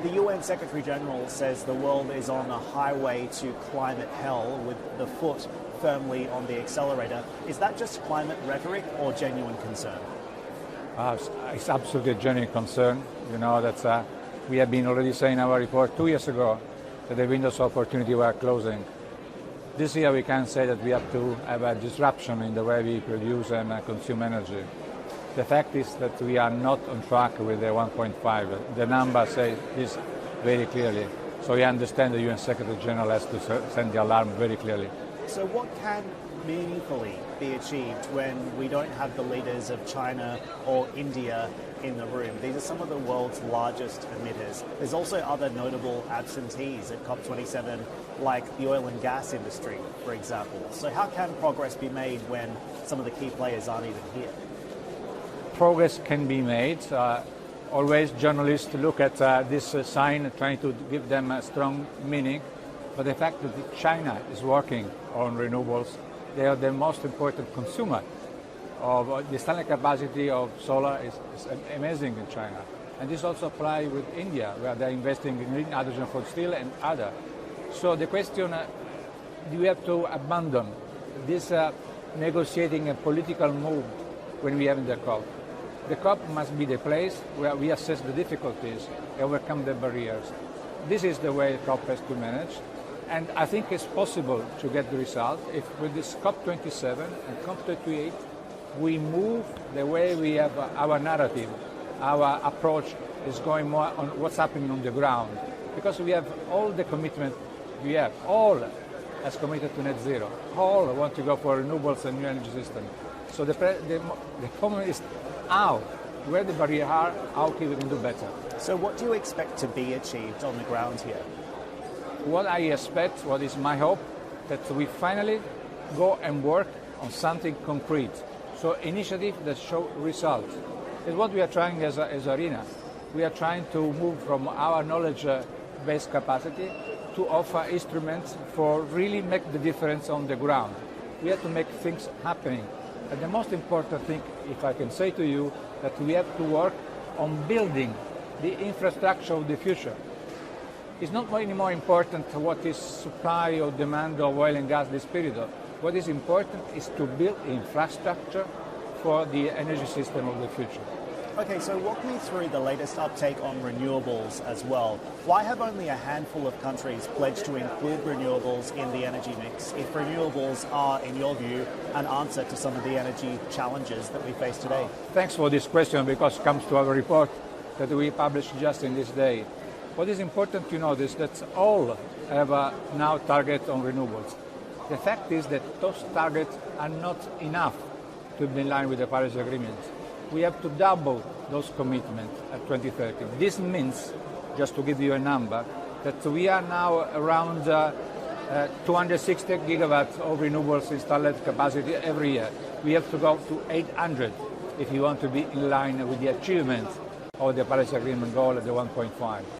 The UN Secretary General says the world is on a highway to climate hell with the foot firmly on the accelerator. Is that just climate rhetoric or genuine concern? It's absolutely a genuine concern. You know that we have been already saying in our report 2 years ago that the windows of opportunity were closing. This year we can say that we have to have a disruption in the way we produce and consume energy. The fact is that we are not on track with the 1.5. The number says this very clearly. So we understand the UN Secretary General has to send the alarm very clearly. So what can meaningfully be achieved when we don't have the leaders of China or India in the room? These are some of the world's largest emitters. There's also other notable absentees at COP27, like the oil and gas industry, for example. So how can progress be made when some of the key players aren't even here? Progress can be made. Always journalists look at this sign, trying to give them a strong meaning. But the fact that China is working on renewables, they are the most important consumer of the installing capacity of solar is amazing in China. And this also applies with India, where they're investing in green hydrogen for steel and other. So the question, do we have to abandon this negotiating a political move when we have the COP? The COP must be the place where we assess the difficulties and overcome the barriers. This is the way COP has to manage. And I think it's possible to get the result if with this COP27 and COP28 we move the way we have our narrative, our approach is going more on what's happening on the ground. Because we have all the commitment we have, all has committed to net zero, all want to go for renewables and new energy system. So the problem is how, where the barriers are, how we can do better. So what do you expect to be achieved on the ground here? What I expect, what is my hope, that we finally go and work on something concrete. So initiatives that show results. It's what we are trying as IRENA. We are trying to move from our knowledge-based capacity to offer instruments for really make the difference on the ground. We have to make things happening. And the most important thing, if I can say to you, that we have to work on building the infrastructure of the future. It's not any more important what is supply or demand of oil and gas this period. What is important is to build infrastructure for the energy system of the future. Okay, so walk me through the latest uptake on renewables as well. Why have only a handful of countries pledged to include renewables in the energy mix if renewables are, in your view, an answer to some of the energy challenges that we face today? Thanks for this question, because it comes to our report that we published just in this day. What is important to know is that all have now target on renewables. The fact is that those targets are not enough to be in line with the Paris Agreement. We have to double those commitments at 2030. This means, just to give you a number, that we are now around 260 gigawatts of renewables installed capacity every year. We have to go to 800 if you want to be in line with the achievement of the Paris Agreement goal at the 1.5.